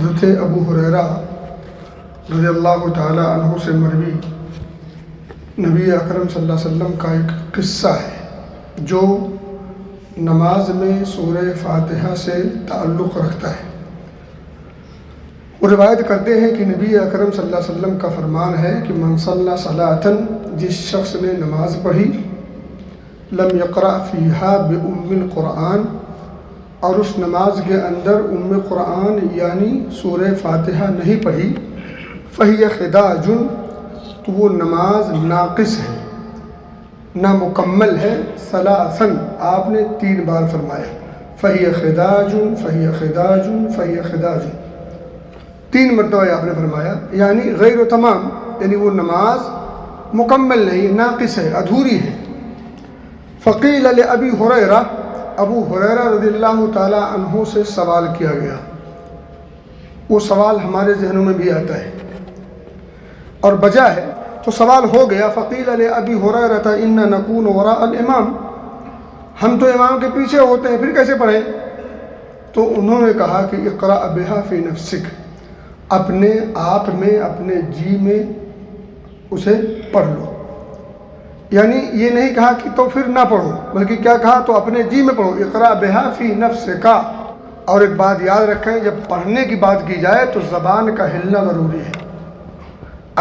حضرت ابو ہریرہ رضی اللہ تعالیٰ عنہ سے مروی نبی اکرم صلی اللہ علیہ وسلم کا ایک قصہ ہے جو نماز میں سورہ فاتحہ سے تعلق رکھتا ہے۔ وہ روایت کرتے ہیں کہ نبی اکرم صلی اللہ علیہ وسلم کا فرمان ہے کہ من صلی صلاۃً، جس شخص نے نماز پڑھی، لم یقرأ فیہا بأم القرآن، اور اس نماز کے اندر ام قرآن یعنی سورہ فاتحہ نہیں پڑھی، فہی خداج، تو وہ نماز ناقص ہے، نامکمل ہے۔ ثلاثاً، آپ نے 3 بار فرمایا، فہی خداج فہی خداج فہی خداج، 3 مرتبہ آپ نے فرمایا، یعنی غیر و تمام، یعنی وہ نماز مکمل نہیں، ناقص ہے، ادھوری ہے۔ فقیل لأبی ہریرہ، ابو ہریرہ رضی اللہ تعالی عنہ سے سوال کیا گیا۔ وہ سوال ہمارے ذہنوں میں بھی آتا ہے اور بجا ہے، تو سوال ہو گیا، فقیل لأبی ہریرہ ان نکون وراء الامام، ہم تو امام کے پیچھے ہوتے ہیں، پھر کیسے پڑھیں؟ تو انہوں نے کہا کہ اقرأ بہا فی نفسک، اپنے آپ میں، اپنے جی میں اسے پڑھ لو۔ یعنی یہ نہیں کہا کہ تو پھر نہ پڑھو، بلکہ کیا کہا؟ تو اپنے جی میں پڑھو، اقرأ بہا فی نفسک۔ اور ایک بات یاد رکھیں، جب پڑھنے کی بات کی جائے تو زبان کا ہلنا ضروری ہے۔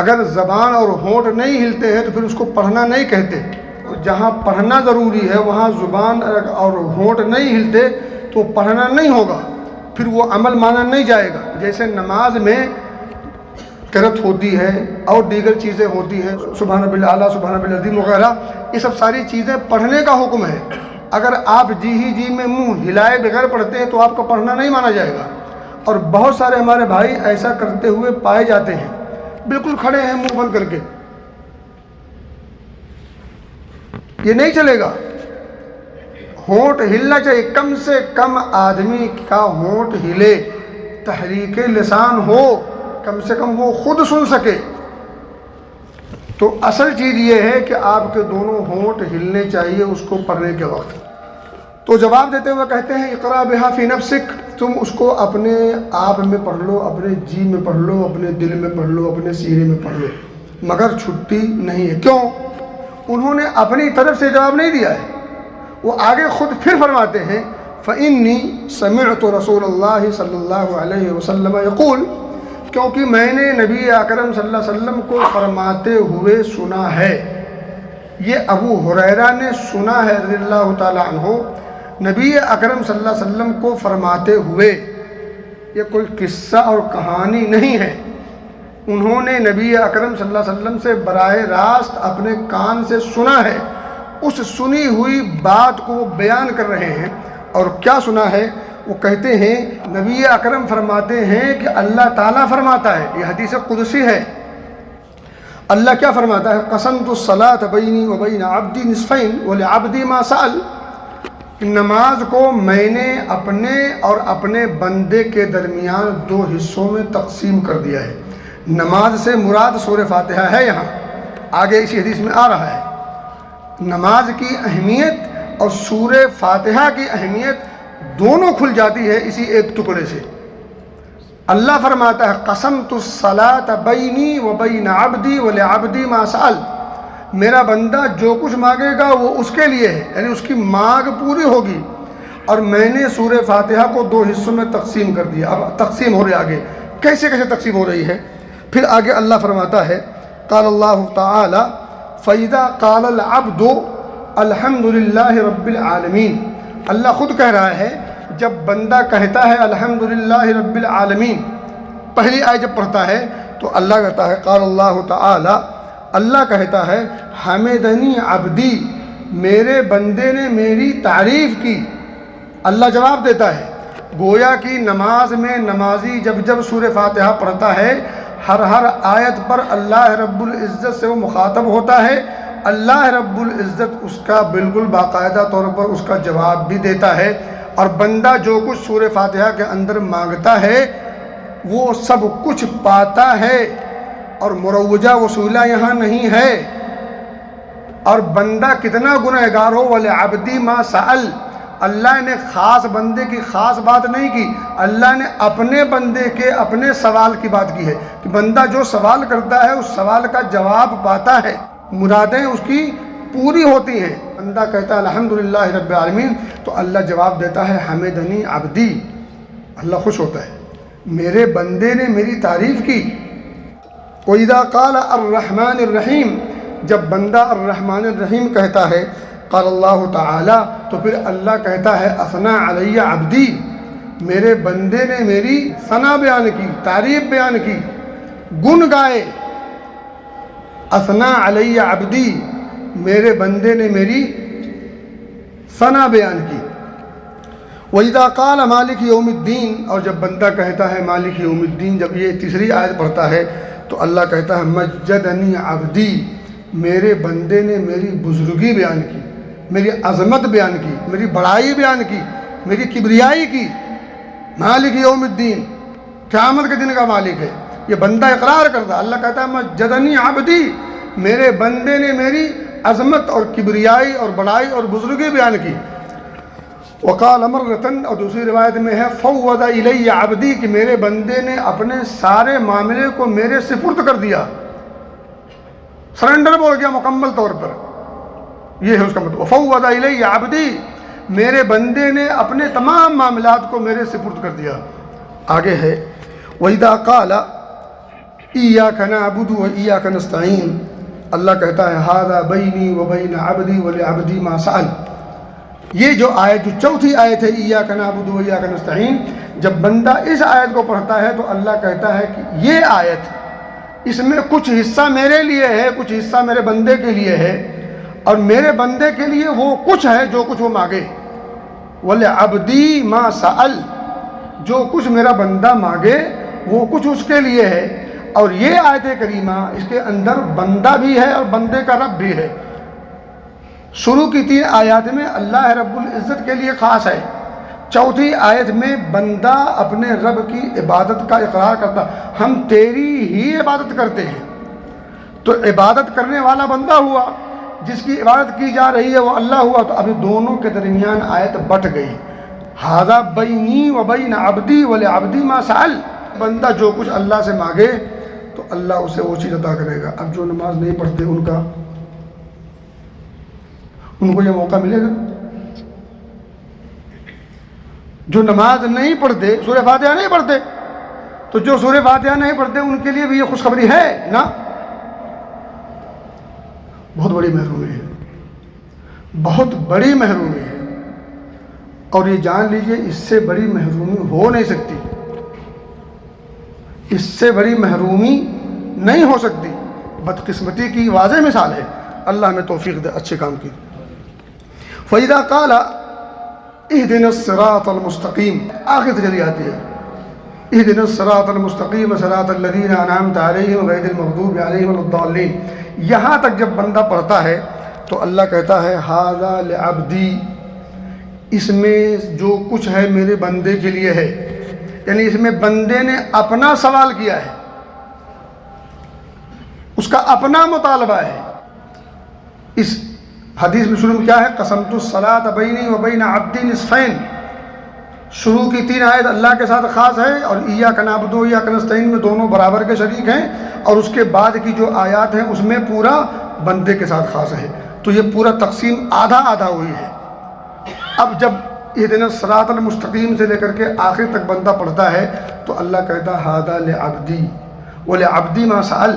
اگر زبان اور ہونٹ نہیں ہلتے ہیں تو پھر اس کو پڑھنا نہیں کہتے۔ جہاں پڑھنا ضروری ہے وہاں زبان اور ہونٹ نہیں ہلتے تو پڑھنا نہیں ہوگا، پھر وہ عمل مانا نہیں جائے گا۔ جیسے نماز میں قرأت ہوتی ہے اور دیگر چیزیں ہوتی ہیں، سبحان ربی الاعلیٰ، سبحان ربی العظیم وغیرہ، یہ سب ساری چیزیں پڑھنے کا حکم ہے۔ اگر آپ جی میں منہ ہلائے بغیر پڑھتے ہیں تو آپ کا پڑھنا نہیں مانا جائے گا۔ اور بہت سارے ہمارے بھائی ایسا کرتے ہوئے پائے جاتے ہیں، بالکل کھڑے ہیں منہ بند کر کے، یہ نہیں چلے گا۔ ہونٹ ہلنا چاہیے، کم سے کم آدمی کا ہونٹ ہلے، تحریک لسان ہو، کم سے کم وہ خود سن سکے۔ تو اصل چیز یہ ہے کہ آپ کے دونوں ہونٹ ہلنے چاہیے اس کو پڑھنے کے وقت۔ تو جواب دیتے ہوئے کہتے ہیں اقرأ بہا فی نفسک، تم اس کو اپنے آپ میں پڑھ لو، اپنے جی میں پڑھ لو، اپنے دل میں پڑھ لو، اپنے سینے میں پڑھ لو، مگر چھٹی نہیں ہے۔ کیوں؟ انہوں نے اپنی طرف سے جواب نہیں دیا ہے، وہ آگے خود پھر فرماتے ہیں فإنی سمعت رسول اللہ صلی اللہ علیہ وسلم یقول، کیونکہ میں نے نبی اکرم صلی اللہ علیہ وسلم کو فرماتے ہوئے سنا ہے۔ یہ ابو ہریرہ نے سنا ہے رضی اللہ تعالیٰ عنہ، نبی اکرم صلی اللہ علیہ وسلم کو فرماتے ہوئے، یہ کوئی قصہ اور کہانی نہیں ہے۔ انہوں نے نبی اکرم صلی اللہ علیہ وسلم سے براہ راست اپنے کان سے سنا ہے، اس سنی ہوئی بات کو وہ بیان کر رہے ہیں۔ اور کیا سنا ہے؟ وہ کہتے ہیں نبی اکرم فرماتے ہیں کہ اللہ تعالیٰ فرماتا ہے، یہ حدیث قدسی ہے۔ اللہ کیا فرماتا ہے؟ قسمت الصلاۃ بینی و بین عبدی نصفین ولعبدی ما سأل، نماز کو میں نے اپنے اور اپنے بندے کے درمیان 2 حصوں میں تقسیم کر دیا ہے۔ نماز سے مراد سورہ فاتحہ ہے، یہاں آگے اسی حدیث میں آ رہا ہے۔ نماز کی اہمیت اور سورہ فاتحہ کی اہمیت دونوں کھل جاتی ہے اسی ایک ٹکڑے سے۔ اللہ فرماتا ہے قسمت الصلاۃ بینی و بین عبدی ولعبدی ما سأل، میرا بندہ جو کچھ مانگے گا وہ اس کے لیے ہے، یعنی اس کی مانگ پوری ہوگی۔ اور میں نے سورہ فاتحہ کو 2 حصوں میں تقسیم کر دیا۔ اب تقسیم ہو رہی ہے، آگے کیسے تقسیم ہو رہی ہے؟ پھر آگے اللہ فرماتا ہے قال اللہ تعالی فَإِذَا قَالَ الْعَبْدُ الْحَمْدُ لِلَّهِ رَبِّ الْعَالَمِينَ، اللہ خود کہہ رہا ہے جب بندہ کہتا ہے الحمدللہ رب العالمین، پہلی آیت جب پڑھتا ہے تو اللہ کہتا ہے قال اللہ تعالی، اللہ کہتا ہے حمدنی عبدی، میرے بندے نے میری تعریف کی۔ اللہ جواب دیتا ہے، گویا کہ نماز میں نمازی جب سورہ فاتحہ پڑھتا ہے، ہر آیت پر اللہ رب العزت سے وہ مخاطب ہوتا ہے، اللہ رب العزت اس کا بالکل باقاعدہ طور پر اس کا جواب بھی دیتا ہے، اور بندہ جو کچھ سورہ فاتحہ کے اندر مانگتا ہے وہ سب کچھ پاتا ہے، اور مروجہ وصولہ یہاں نہیں ہے۔ اور بندہ کتنا گنہگار ہو، وَلِعَبْدِ مَا سَأَل، اللہ نے خاص بندے کی خاص بات نہیں کی، اللہ نے اپنے بندے کے اپنے سوال کی بات کی ہے کہ بندہ جو سوال کرتا ہے اس سوال کا جواب پاتا ہے، مرادیں اس کی پوری ہوتی ہیں۔ بندہ کہتا ہے الحمدللہ رب العالمین تو اللہ جواب دیتا ہے حمدنی عبدی، اللہ خوش ہوتا ہے میرے بندے نے میری تعریف کی۔ وَإِذَا قَالَ الرَّحْمَنِ الرَّحِيمِ، جب بندہ الرحمن الرحیم کہتا ہے، قال اللہ تعالی، تو پھر اللہ کہتا ہے اثنا علی عبدی، میرے بندے نے میری ثنا بیان کی، تعریف بیان کی، گن گائے۔ اثنا علی عبدی، میرے بندے نے میری ثنا بیان کی۔ وَإِذَا قَالَ مالک یوم الدین، اور جب بندہ کہتا ہے مالک یوم الدین، جب یہ تیسری آیت پڑھتا ہے تو اللہ کہتا ہے مجدنی عبدی، میرے بندے نے میری بزرگی بیان کی، میری عظمت بیان کی، میری بڑائی بیان کی، میری کبریائی کی۔ مالک یوم الدین، قیامت کے دن کا مالک ہے، یہ بندہ اقرار کرتا ہے۔ اللہ کہتا ہے مجدنی عبدی، میرے بندے نے میری عظمت اور کبریائی اور بڑائی اور بزرگی بیان کی۔ وقال مرتن، اور دوسری روایت میں ہے فوض الی عبدی، کہ میرے بندے نے اپنے سارے معاملے کو میرے سپرد کر دیا، سرنڈر بول گیا مکمل طور پر، یہ ہے اس کا مطلب۔ فوض الی عبدی، میرے بندے نے اپنے تمام معاملات کو میرے سپرد کر دیا۔ آگے ہے وَإِذَا قَالَ إِيَّاكَ نَعْبُدُ وَإِيَّاكَ نَسْتَعِينُ، اللہ کہتا ہے هَذَا بَيْنِي وَبَيْنَ عَبْدِي وَلِعَبْدِي مَا سَأَلَ۔ یہ جو آیت، جو چوتھی آیت ہے إِيَّاكَ نَعْبُدُ وَإِيَّاكَ نَسْتَعِينُ، جب بندہ اس آیت کو پڑھتا ہے تو اللہ کہتا ہے کہ یہ آیت، اس میں کچھ حصہ میرے لیے ہے، کچھ حصہ میرے بندے کے لیے ہے، اور میرے بندے کے لیے وہ کچھ ہے جو کچھ وہ مانگے۔ وَلِعَبْدِي مَا سَأَلَ، جو کچھ میرا بندہ مانگے وہ کچھ اس کے لیے ہے۔ اور یہ آیت کریمہ، اس کے اندر بندہ بھی ہے اور بندے کا رب بھی ہے۔ شروع کی 3 آیات میں اللہ رب العزت کے لیے خاص ہے، چوتھی آیت میں بندہ اپنے رب کی عبادت کا اقرار کرتا، ہم تیری ہی عبادت کرتے ہیں۔ تو عبادت کرنے والا بندہ ہوا، جس کی عبادت کی جا رہی ہے وہ اللہ ہوا، تو ابھی دونوں کے درمیان آیت بٹ گئی۔ ھذا بینی و بین عبدی ولعبدی ما سأل، بندہ جو کچھ اللہ سے مانگے تو اللہ اسے وہ چیز عطا کرے گا۔ اب جو نماز نہیں پڑھتے ان کو یہ موقع ملے گا؟ جو نماز نہیں پڑھتے، سورہ فاتحہ نہیں پڑھتے، تو جو سورہ فاتحہ نہیں پڑھتے ان کے لیے بھی یہ خوشخبری ہے نا؟ بہت بڑی محرومی ہے، بہت بڑی محرومی ہے، اور یہ جان لیجئے اس سے بڑی محرومی ہو نہیں سکتی، اس سے بڑی محرومی نہیں ہو سکتی۔ بدقسمتی کی واضح مثال ہے، اللہ ہمیں توفیق دے اچھے کام کی۔ فَإِذَا قَالَ اِهْدِنَا الصِّرَاطَ الْمُسْتَقِيمَ، آخر تجلی آتی ہے اِهْدِنَا الصِّرَاطَ الْمُسْتَقِيمَ صِرَاطَ الَّذِينَ أَنْعَمْتَ عَلَيْهِمْ غَيْرِ الْمَغْضُوبِ عَلَيْهِمْ وَلَا الضَّالِّينَ۔ یہاں تک جب بندہ پڑھتا ہے تو اللہ کہتا ہے هَذَا لِعَبْدِي، اس میں جو کچھ ہے میرے بندے کے لیے ہے، یعنی اس میں بندے نے اپنا سوال کیا ہے، اس کا اپنا مطالبہ ہے۔ اس حدیث میں شروع میں کیا ہے؟ قسمت الصلاۃ بینی و بین عبدی نصفین، شروع کی 3 آیت اللہ کے ساتھ خاص ہے، اور ایاک نعبد و ایاک نستعین میں دونوں برابر کے شریک ہیں، اور اس کے بعد کی جو آیات ہیں اس میں پورا بندے کے ساتھ خاص ہے، تو یہ پورا تقسیم آدھا آدھا ہوئی ہے۔ اب جب اہدنا الصراط المستقیم سے لے کر کے آخر تک بندہ پڑھتا ہے تو اللہ کہتا ہے ھذا لعبدی ولعبدی ما سأل،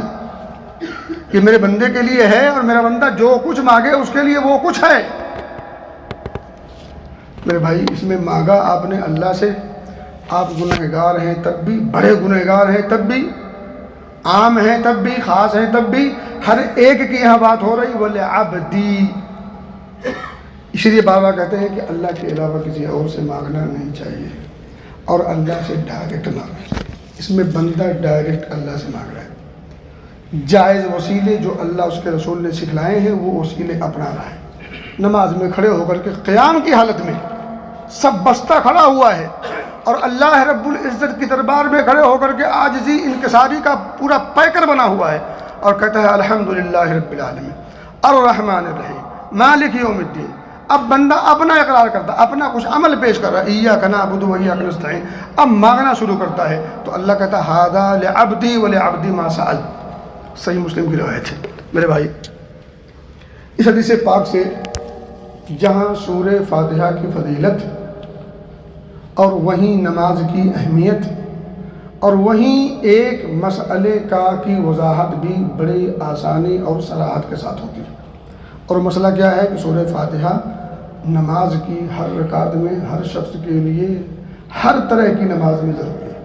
یہ میرے بندے کے لیے ہے اور میرا بندہ جو کچھ مانگے اس کے لیے وہ کچھ ہے۔ میرے بھائی اس میں مانگا آپ نے اللہ سے، آپ گنہگار ہیں تب بھی، بڑے گنہگار ہیں تب بھی، عام ہیں تب بھی، خاص ہیں تب بھی، ہر ایک کی یہاں بات ہو رہی ولعبدی۔ اسی لیے بابا کہتے ہیں کہ اللہ کے علاوہ کسی اور سے مانگنا نہیں چاہیے، اور اللہ سے ڈائریکٹ مانگنا چاہیے۔ اس میں بندہ ڈائریکٹ اللہ سے مانگ رہا ہے، جائز وسیلے جو اللہ اس کے رسول نے سکھلائے ہیں وہ وسیلے اپنا رہا ہے۔ نماز میں کھڑے ہو کر کے قیام کی حالت میں سب بستہ کھڑا ہوا ہے، اور اللہ رب العزت کی دربار میں کھڑے ہو کر کے عاجزی انکساری کا پورا پیکر بنا ہوا ہے، اور کہتا ہے الحمدللہ رب العالمین الرحمن الرحیم مالک یوم الدین اب بندہ اپنا اقرار کرتا ہے، اپنا کچھ عمل پیش کر رہا ہے، ایاک نعبد و ایاک نستعین، اب مانگنا شروع کرتا ہے تو اللہ کہتا ہے ھذا لعبدی ولعبدی ما سأل. صحیح مسلم کی روایت ہے. میرے بھائی، اس حدیث پاک سے جہاں سورہ فاتحہ کی فضیلت اور وہیں نماز کی اہمیت اور وہیں ایک مسئلے کی وضاحت بھی بڑی آسانی اور صراحت کے ساتھ ہوتی ہے. اور مسئلہ کیا ہے کہ سورہ فاتحہ نماز کی ہر رکعت میں ہر شخص کے لیے ہر طرح کی نماز میں ضروری ہے.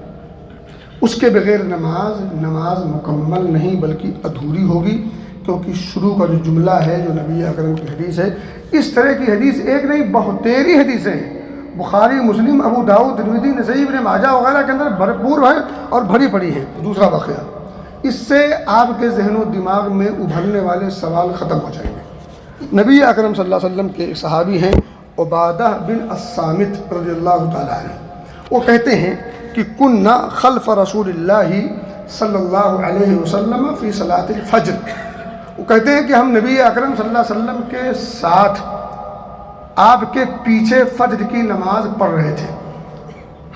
اس کے بغیر نماز مکمل نہیں بلکہ ادھوری ہوگی، کیونکہ شروع کا جو جملہ ہے جو نبی اکرم کی حدیث ہے، اس طرح کی حدیث ایک نہیں بہتیری حدیثیں ہیں. بخاری، مسلم، ابو داؤد، ترمذی، نسائی، ابن ماجہ وغیرہ کے اندر بھرپور ہے اور بھری پڑی ہے. دوسرا واقعہ، اس سے آپ کے ذہن و دماغ میں ابھرنے والے سوال ختم ہو جائیں گے. نبی اکرم صلی اللہ علیہ وسلم کے ایک صحابی ہیں عبادہ بن الصامت رضی اللہ تعالیٰ عنہ. وہ کہتے ہیں کہ کننا خلف رسول اللہ صلی اللہ علیہ وسلم فی صلاۃ الفجر. وہ کہتے ہیں کہ ہم نبی اکرم صلی اللہ علیہ وسلم کے ساتھ آپ کے پیچھے فجر کی نماز پڑھ رہے تھے.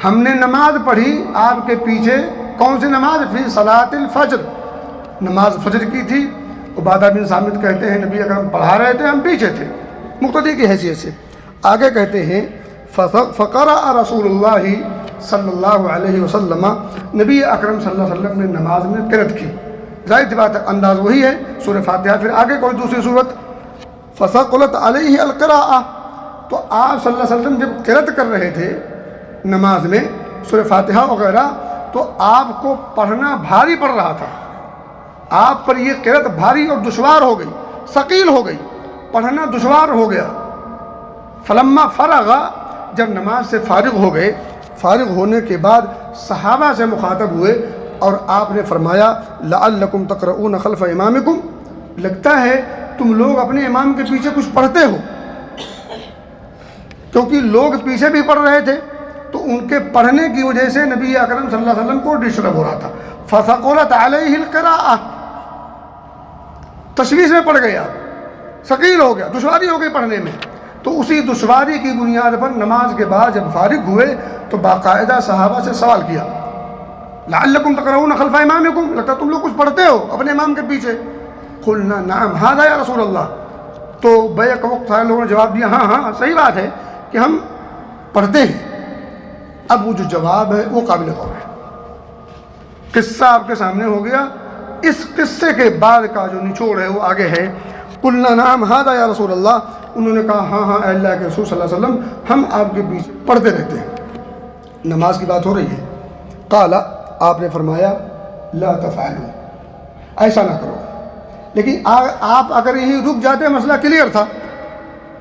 ہم نے نماز پڑھی آپ کے پیچھے. کون سی نماز؟ فی صلاۃ الفجر، نماز فجر کی تھی. عبادہ بن صامت کہتے ہیں نبی اکرم پڑھا رہے تھے، ہم پیچھے تھے مقتدی کی حیثیت سے. آگے کہتے ہیں فقرأ رسول اللہ صلی اللہ علیہ وسلم، نبی اکرم صلی اللہ علیہ وسلم نے نماز میں قرأت کی. ظاہر سی بات ہے انداز وہی ہے سورہ فاتحہ. پھر آگے کوئی دوسری صورت فثقلت علیہ القراءۃ، تو آپ صلی اللہ علیہ وسلم جب قرأت کر رہے تھے نماز میں سورہ فاتحہ وغیرہ تو آپ کو پڑھنا بھاری پڑ رہا تھا. آپ پر یہ قرأت بھاری اور دشوار ہو گئی، ثقیل ہو گئی، پڑھنا دشوار ہو گیا. فلما فرغ، جب نماز سے فارغ ہو گئے، فارغ ہونے کے بعد صحابہ سے مخاطب ہوئے اور آپ نے فرمایا لعلکم تقرؤون خلف امامکم، لگتا ہے تم لوگ اپنے امام کے پیچھے کچھ پڑھتے ہو. کیونکہ لوگ پیچھے بھی پڑھ رہے تھے تو ان کے پڑھنے کی وجہ سے نبی اکرم صلی اللہ علیہ وسلم کو ڈسٹرب ہو رہا تھا. فثقلت علیہ القراءۃ، تشویش میں پڑ گئے آپ، ثقیل ہو گیا، دشواری ہو گئی پڑھنے میں. تو اسی دشواری کی بنیاد پر نماز کے بعد جب فارغ ہوئے تو باقاعدہ صحابہ سے سوال کیا لعلکم تقرؤون خلف امامکم، لگتا تم لوگ کچھ پڑھتے ہو اپنے امام کے پیچھے. قلنا نعم ھذا یا رسول اللہ، تو بیک وقت سارے لوگوں نے جواب دیا ہاں ہاں صحیح بات ہے کہ ہم پڑھتے ہیں. اب وہ جو جواب ہے وہ قابل غور ہے. قصہ آپ کے سامنے ہو گیا. اس قصے کے بعد کا جو نچوڑ ہے وہ آگے ہے. قلنا نعم ھذا یا رسول اللہ، انہوں نے کہا ہاں ہاں اے اللہ کے رسول صلی اللہ علیہ وسلم، ہم آپ کے پیچھے پڑھتے رہتے ہیں. نماز کی بات ہو رہی ہے. قال، آپ نے فرمایا لا تفعلوا، ایسا نہ کرو. لیکن آپ اگر یہیں رک جاتے مسئلہ کلیئر تھا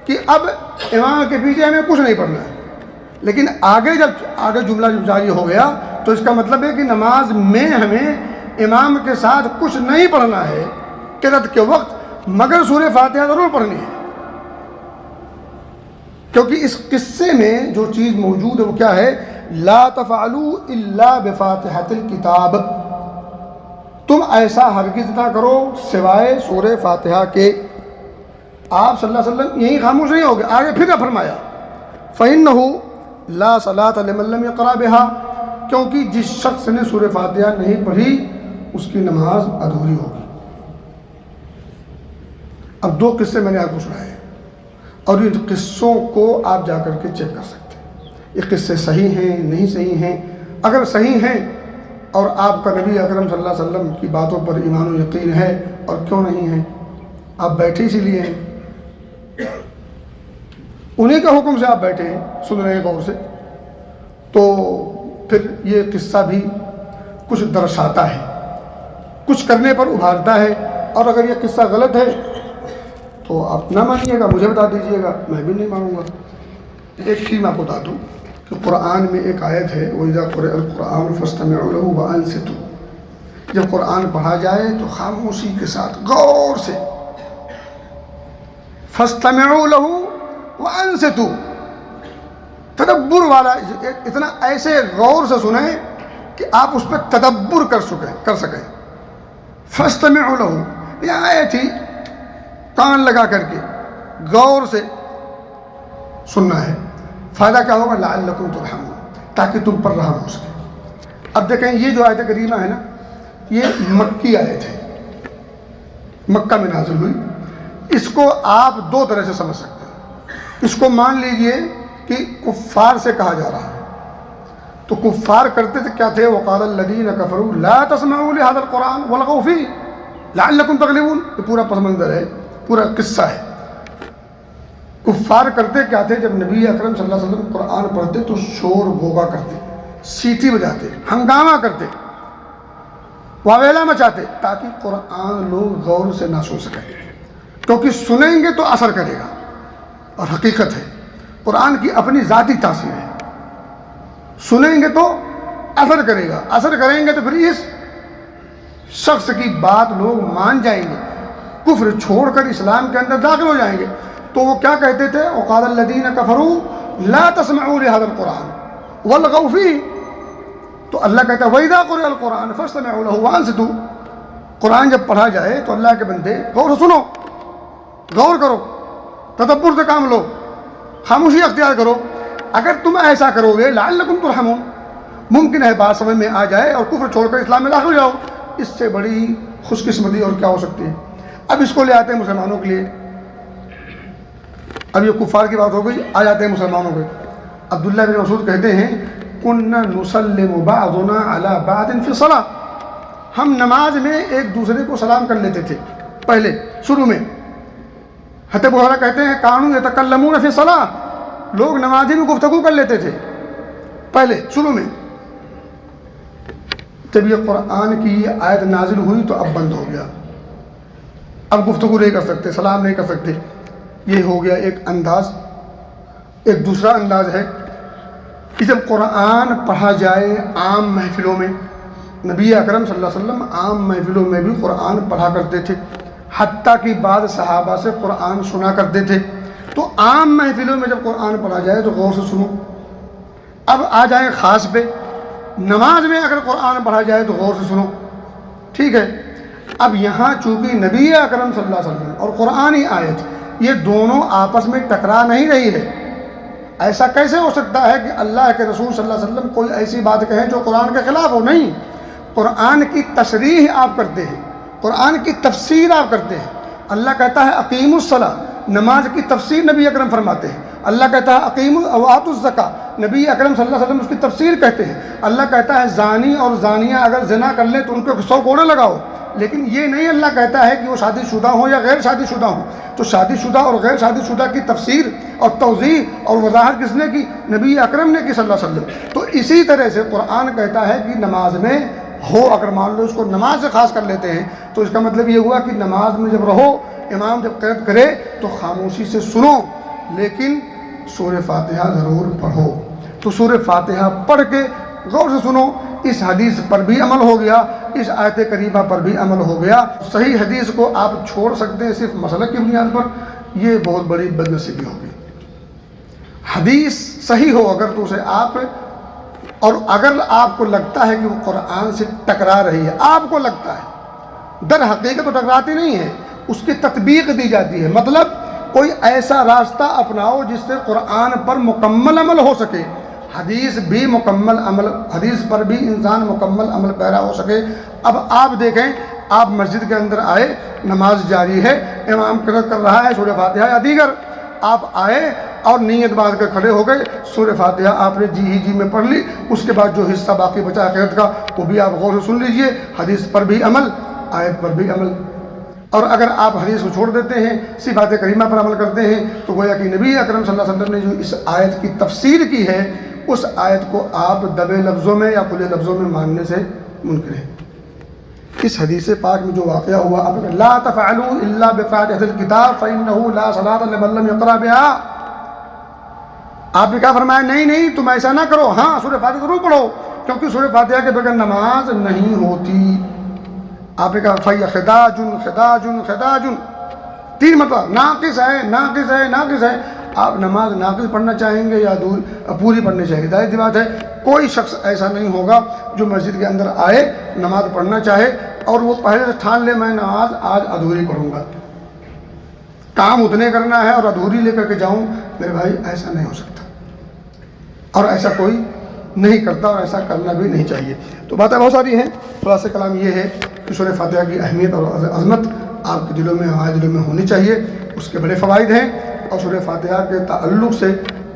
کہ اب امام کے پیچھے ہمیں کچھ نہیں پڑھنا ہے. لیکن آگے جملہ جب جاری ہو گیا تو اس کا مطلب ہے کہ نماز میں ہمیں امام کے ساتھ کچھ نہیں پڑھنا ہے قرأت کے وقت، مگر سورہ فاتحہ ضرور پڑھنی ہے. کیونکہ اس قصے میں جو چیز موجود ہے وہ کیا ہے؟ لا تفعلوا الا بفاتحۃ الکتاب، تم ایسا ہرگز نہ کرو سوائے سورہ فاتحہ کے. آپ صلی اللہ علیہ وسلم یہیں خاموش نہیں ہو گئے، آگے پھر فرمایا فإنہ لا صلاۃ لمن لم یقرأ بها، کیونکہ جس شخص نے سورہ فاتحہ نہیں پڑھی اس کی نماز ادھوری ہوگی. اب دو قصے میں نے آپ کو سنائے اور ان قصوں کو آپ جا کر کے چیک کر سکتے ہیں یہ قصے صحیح ہیں نہیں صحیح ہیں. اگر صحیح ہیں اور آپ کا نبی اکرم صلی اللہ علیہ وسلم کی باتوں پر ایمان و یقین ہے، اور کیوں نہیں ہے، آپ بیٹھے اسی لیے ہیں، انہیں کے حکم سے آپ بیٹھے ہیں سن رہے ہیں غور سے، تو پھر یہ قصہ بھی کچھ درشاتا ہے، کچھ کرنے پر ابھارتا ہے. اور اگر یہ قصہ غلط ہے تو آپ نہ مانیے گا، مجھے بتا دیجیے گا، میں بھی نہیں مانوں گا. ایک چیز میں آپ کو بتا دوں کہ قرآن میں ایک آیت ہے وَإِذَا قُرِئَ الْقُرْآنُ فَاسْتَمِعُوا لَهُ وَأَنصِتُوا، جب قرآن پڑھا جائے تو خاموشی کے ساتھ غور سے، فَاسْتَمِعُوا لَهُ وَأَنصِتُوا، تدبر والا، اتنا ایسے غور سے سنیں کہ آپ اس پہ تدبر کر سکیں. فَاسْتَمِعُوا لَهُ، یہ آیت تھی، کان لگا کر کے غور سے سننا ہے. فائدہ کیا ہوگا؟ لعلکم ترحمون، تاکہ تم پر رحم ہو سکے. اب دیکھیں یہ جو آیت کریمہ ہے نا، یہ مکی آیت ہے، مکہ میں نازل ہوئی. اس کو آپ دو طرح سے سمجھ سکتے ہیں. اس کو مان لیجئے کہ کفار سے کہا جا رہا ہے. تو کفار کرتے تھے کیا تھے؟ وقال الذین کفروا لا تسمعوا لهذا القرآن والغوا فیہ لعلکم تغلبون. یہ پورا پس منظر ہے، پورا قصہ ہے. کفار کرتے کیا تھے؟ جب نبی اکرم صلی اللہ علیہ وسلم قرآن پڑھتے تو شور غوغا کرتے، سیٹی بجاتے، ہنگامہ کرتے، واویلا مچاتے، تاکہ قرآن لوگ غور سے نہ سن سکیں. کیونکہ سنیں گے تو اثر کرے گا. اور حقیقت ہے قرآن کی اپنی ذاتی تاثیر ہے. سنیں گے تو اثر کرے گا، اثر کریں گے تو پھر اس شخص کی بات لوگ مان جائیں گے، کفر چھوڑ کر اسلام کے اندر داخل ہو جائیں گے. تو وہ کیا کہتے تھے؟ وقال الذین کفروا لا تسمعوا لهذا القرآن والغوا فیہ. تو اللہ کہتا ہے وَإِذَا قُرِئَ الْقُرْآنُ فَاسْتَمِعُوا لَهُ وَأَنصِتُوا. قرآن جب پڑھا جائے تو اللہ کے بندے غور سے سنو، غور کرو، تدبر سے کام لو، خاموشی اختیار کرو. اگر تم ایسا کرو گے لعلکم ترحمون، ممکن ہے بات سمجھ میں آ جائے اور کفر چھوڑ کر اسلام میں داخل ہو جاؤ. اس سے بڑی خوش قسمتی اور کیا ہو سکتی ہے؟ اب اس کو لے آتے ہیں مسلمانوں کے لیے. اب یہ کفار کی بات ہو گئی، آ جاتے ہیں مسلمانوں کے. عبداللہ بن مسعود کہتے ہیں کُنَّا نُسَلِّمُ بَعْضُنَا عَلَى بَعْضٍ فِي الصَّلَاةِ. ہم نماز میں ایک دوسرے کو سلام کر لیتے تھے پہلے شروع میں. حضرت ابو ہریرہ کہتے ہیں کانوا یتکلمون فی الصلاۃ، لوگ نمازی میں گفتگو کر لیتے تھے پہلے شروع میں. جب یہ قرآن کی یہ آیت نازل ہوئی تو اب بند ہو گیا. اب گفتگو نہیں کر سکتے، سلام نہیں کر سکتے. یہ ہو گیا ایک انداز. ایک دوسرا انداز ہے کہ جب قرآن پڑھا جائے عام محفلوں میں، نبی اکرم صلی اللہ علیہ وسلم عام محفلوں میں بھی قرآن پڑھا کرتے تھے، حتیٰ کہ بعض صحابہ سے قرآن سنا کرتے تھے. تو عام محفلوں میں جب قرآن پڑھا جائے تو غور سے سنو. اب آ جائیں خاص پہ، نماز میں اگر قرآن پڑھا جائے تو غور سے سنو. ٹھیک ہے. اب یہاں چونکہ نبی اکرم صلی اللہ علیہ وسلم اور قرآنی آیت یہ دونوں آپس میں ٹکرا نہیں رہی ہے. ایسا کیسے ہو سکتا ہے کہ اللہ کے رسول صلی اللہ علیہ وسلم کوئی ایسی بات کہیں جو قرآن کے خلاف ہو؟ نہیں. قرآن کی تشریح آپ کرتے ہیں، قرآن کی تفسیر آپ کرتے ہیں. اللہ کہتا ہے اقیموا الصلاۃ، نماز کی تفسیر نبی اکرم فرماتے ہیں. اللہ کہتا ہے اقیموا وآتوا الزکاۃ، نبی اکرم صلی اللہ علیہ وسلم اس کی تفسیر کہتے ہیں. اللہ کہتا ہے زانی اور زانیہ اگر زنا کر لیں تو ان کو 100 کوڑے لگاؤ. لیکن یہ نہیں اللہ کہتا ہے کہ وہ شادی شدہ ہوں یا غیر شادی شدہ ہوں. تو شادی شدہ اور غیر شادی شدہ کی تفسیر اور توضیح اور وضاحت کس نے کی؟ نبی اکرم نے کی صلی اللہ علیہ وسلم. تو اسی طرح سے قرآن کہتا ہے کہ نماز میں ہو، اگر مان لو اس کو نماز سے خاص کر لیتے ہیں تو اس کا مطلب یہ ہوا کہ نماز میں جب رہو، امام جب قرأت کرے تو خاموشی سے سنو، لیکن سورہ فاتحہ ضرور پڑھو. تو سورہ فاتحہ پڑھ کے غور سے سنو. اس حدیث پر بھی عمل ہو گیا، اس آیت کریمہ پر بھی عمل ہو گیا. صحیح حدیث کو آپ چھوڑ سکتے ہیں صرف مسئلہ کی بنیاد پر، یہ بہت بڑی بدنصیبی ہوگی. حدیث صحیح ہو اگر تو اسے آپ، اور اگر آپ کو لگتا ہے کہ وہ قرآن سے ٹکرا رہی ہے، آپ کو لگتا ہے، در حقیقت تو ٹکراتی نہیں ہے، اس کی تطبیق دی جاتی ہے. مطلب کوئی ایسا راستہ اپناؤ جس سے قرآن پر مکمل عمل ہو سکے، حدیث بھی مکمل عمل، حدیث پر بھی انسان مکمل عمل پیرا ہو سکے. اب آپ دیکھیں، آپ مسجد کے اندر آئے، نماز جاری ہے، امام قرأت کر رہا ہے سورہ فاتحہ یا دیگر، آپ آئے اور نیت باندھ کر کھڑے ہو گئے، سورہ فاتحہ آپ نے جی میں پڑھ لی. اس کے بعد جو حصہ باقی بچا قرأت کا وہ بھی آپ غور سے سن لیجئے. حدیث پر بھی عمل، آیت پر بھی عمل. اور اگر آپ حدیث کو چھوڑ دیتے ہیں، صرف آیت کریمہ پر عمل کرتے ہیں، تو گویا کہ نبی اکرم صلی اللہ علیہ وسلم نے جو اس آیت کی تفسیر کی ہے، اس آیت کو آپ دبے لفظوں میں یا کھلے لفظوں میں ماننے سے منکر ہیں. اس حدیث پاک میں جو واقعہ ہوا، آپ لا تفعلوا الا بفاتحة الكتاب فإنه لا صلاة لمن لم يقرأ بها. آپ نے کیا فرمایا؟ نہیں تم ایسا نہ کرو، ہاں سورہ فاتحہ ضرور پڑھو، کیونکہ سورہ فاتحہ کے بغیر نماز نہیں ہوتی. آپ نے کہا فَيَّ خِدَاجٌ 3 مرتبہ، ناقص ہے. آپ نماز ناقص پڑھنا چاہیں گے یا پوری پڑھنی چاہیے؟ ظاہر سی بات ہے کوئی شخص ایسا نہیں ہوگا جو مسجد کے اندر آئے، نماز پڑھنا چاہے اور وہ پہلے سے ٹھان لے میں نماز آج ادھوری پڑھوں گا. کام اتنے کرنا ہے اور ادھوری لے کر کے جاؤں، میرے بھائی ایسا نہیں ہو سکتا، اور ایسا کوئی نہیں کرتا اور ایسا کرنا بھی نہیں چاہیے۔ تو باتیں بہت ساری ہیں، خلاصہ کلام یہ ہے کہ سورہ فاتحہ کی اہمیت اور عظمت آپ کے دلوں میں، ہمارے دلوں میں ہونی چاہیے، اس کے بڑے فوائد ہیں، اور سورہ فاتحہ کے تعلق سے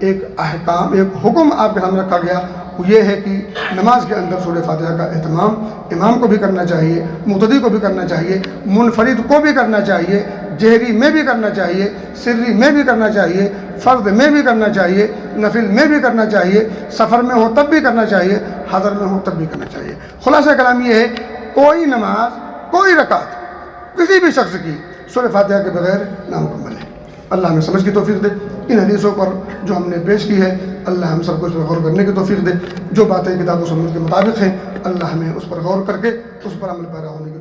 ایک احکام، ایک حکم آپ کے سامنے رکھا گیا، وہ یہ ہے کہ نماز کے اندر سورہ فاتحہ کا اہتمام امام کو بھی کرنا چاہیے، مقتدی کو بھی کرنا چاہیے، منفرد کو بھی کرنا چاہیے، جہری میں بھی کرنا چاہیے، سری میں بھی کرنا چاہیے، فرض میں بھی کرنا چاہیے، نفل میں بھی کرنا چاہیے، سفر میں ہو تب بھی کرنا چاہیے، حضر میں ہو تب بھی کرنا چاہیے۔ خلاصہ کلام یہ ہے، کوئی نماز، کوئی رکعت کسی بھی شخص کی سورہ فاتحہ کے بغیر نامکمل ہے۔ اللہ ہمیں سمجھ کی توفیق دے، ان حدیثوں پر جو ہم نے پیش کی ہے اللہ ہم سب کو اس پر غور کرنے کی توفیق دے، جو باتیں کتاب و سنت کے مطابق ہیں اللہ ہمیں اس پر غور کر کے اس پر عمل پیرا ہونے کی